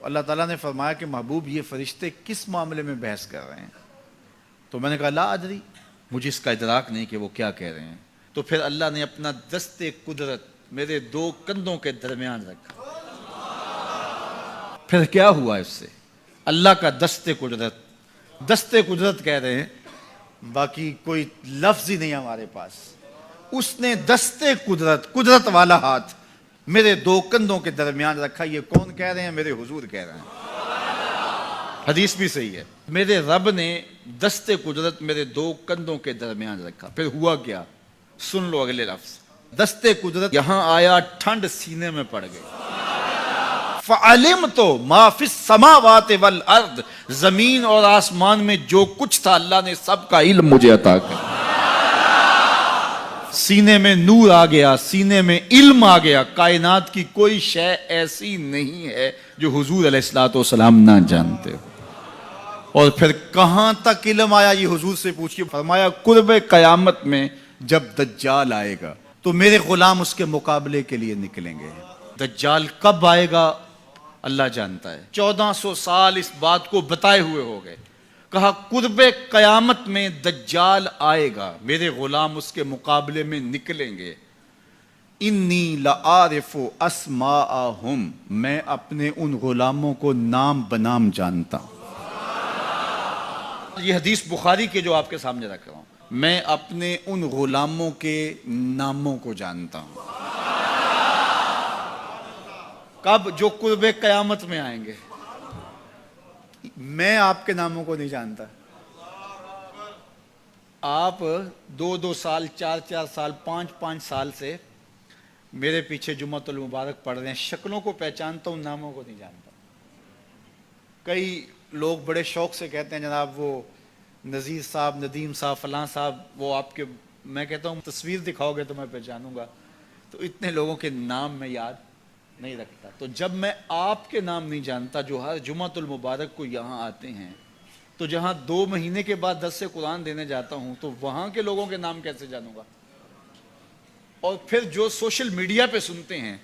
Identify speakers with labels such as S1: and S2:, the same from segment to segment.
S1: اللہ تعالیٰ نے فرمایا کہ محبوب یہ فرشتے کس معاملے میں بحث کر رہے ہیں؟ تو میں نے کہا لا ادری، مجھے اس کا ادراک نہیں کہ وہ کیا کہہ رہے ہیں۔ تو پھر اللہ نے اپنا دست قدرت میرے دو کندھوں کے درمیان رکھا۔ پھر کیا ہوا اس سے؟ اللہ کا دست قدرت کہہ رہے ہیں، باقی کوئی لفظ ہی نہیں ہمارے پاس۔ اس نے دست قدرت والا ہاتھ میرے دو کندھوں کے درمیان رکھا۔ یہ کون کہہ رہے ہیں؟ میرے حضور کہہ رہے ہیں، حدیث بھی صحیح ہے۔ میرے رب نے دست قدرت میرے دو کندھوں کے درمیان رکھا۔ پھر ہوا کیا؟ سن لو اگلے لفظ۔ دست قدرت یہاں آیا، ٹھنڈ سینے میں پڑ گئی۔ فَعَلِمْتُ مَا فِي السَّمَاوَاتِ وَالْأَرْضِ، زمین اور آسمان میں جو کچھ تھا اللہ نے سب کا علم مجھے عطا کیا۔ سینے میں نور آ گیا، سینے میں علم آ گیا۔ کائنات کی کوئی شے ایسی نہیں ہے جو حضور علیہ الصلوۃ والسلام نہ جانتے ہو۔ اور پھر کہاں تک علم آیا یہ حضور سے پوچھیے۔ فرمایا قرب قیامت میں جب دجال آئے گا تو میرے غلام اس کے مقابلے کے لیے نکلیں گے۔ دجال کب آئے گا اللہ جانتا ہے۔ 1400 سال اس بات کو بتائے ہوئے ہو گئے۔ کہا قرب قیامت میں دجال آئے گا، میرے غلام اس کے مقابلے میں نکلیں گے۔ انی لعارف اسماءہم، میں اپنے ان غلاموں کو نام بنام جانتا ہوں۔ یہ حدیث بخاری کے جو آپ کے سامنے رکھ رہا ہوں، میں اپنے ان غلاموں کے ناموں کو جانتا ہوں۔ کب؟ جو قرب قیامت میں آئیں گے۔ میں آپ کے ناموں کو نہیں جانتا۔ آپ 2 سال 4 سال 5 سال سے میرے پیچھے جمعۃ المبارک پڑھ رہے ہیں، شکلوں کو پہچانتا ہوں، ناموں کو نہیں جانتا۔ کئی لوگ بڑے شوق سے کہتے ہیں جناب وہ نذیر صاحب، ندیم صاحب، فلاں صاحب، وہ آپ کے، میں کہتا ہوں تصویر دکھاؤ گے تو میں پہچانوں گا۔ تو اتنے لوگوں کے نام میں یاد نہیں رکھتا۔ تو جب میں آپ کے نام نہیں جانتا جو ہر جمعۃ المبارک کو یہاں آتے ہیں، تو جہاں 2 مہینے کے بعد درس قرآن دینے جاتا ہوں تو وہاں کے لوگوں کے نام کیسے جانوں گا؟ اور پھر جو سوشل میڈیا پہ سنتے ہیں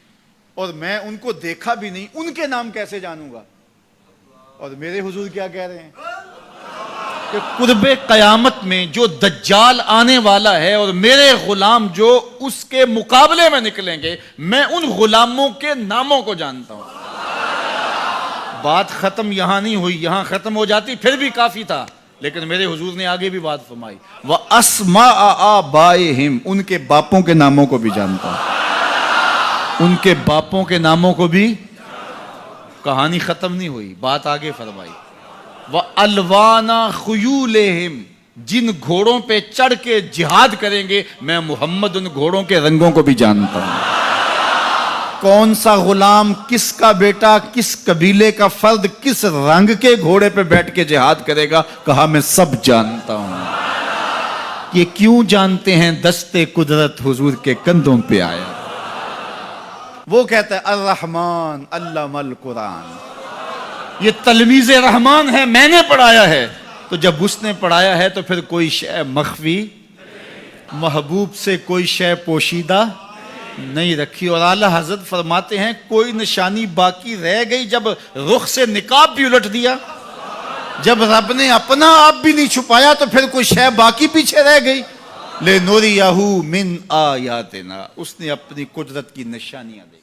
S1: اور میں ان کو دیکھا بھی نہیں، ان کے نام کیسے جانوں گا؟ اور میرے حضور کیا کہہ رہے ہیں کہ قرب قیامت میں جو دجال آنے والا ہے اور میرے غلام جو اس کے مقابلے میں نکلیں گے، میں ان غلاموں کے ناموں کو جانتا ہوں۔ بات ختم یہاں نہیں ہوئی، یہاں ختم ہو جاتی پھر بھی کافی تھا، لیکن میرے حضور نے آگے بھی بات فرمائی۔ وَأَسْمَاءَ آبَائِهِمْ، ان کے باپوں کے ناموں کو بھی جانتا ہوں، ان کے باپوں کے ناموں کو بھی۔ کہانی ختم نہیں ہوئی، بات آگے فرمائی۔ وَأَلْوَانَ خُيُولِهِمْ، جن گھوڑوں پہ چڑھ کے جہاد کریں گے میں محمد ان گھوڑوں کے رنگوں کو بھی جانتا ہوں۔ کون سا غلام، کس کا بیٹا، کس قبیلے کا فرد کس رنگ کے گھوڑے پہ بیٹھ کے جہاد کرے گا، کہا میں سب جانتا ہوں۔ یہ کیوں جانتے ہیں؟ دست قدرت حضور کے کندھوں پہ آیا۔ وہ کہتا ہے الرحمن علم القرآن، یہ تلمیذ رحمان ہے، میں نے پڑھایا ہے۔ تو جب اس نے پڑھایا ہے تو پھر کوئی شے مخفی، محبوب سے کوئی شے پوشیدہ نہیں رکھی۔ اور اعلیٰ حضرت فرماتے ہیں کوئی نشانی باقی رہ گئی جب رخ سے نقاب بھی الٹ دیا، جب رب نے اپنا آپ بھی نہیں چھپایا تو پھر کوئی شے باقی پیچھے رہ گئی۔ لِنُرِيَهُ مِنْ آیاتنا، اس نے اپنی قدرت کی نشانیاں دی۔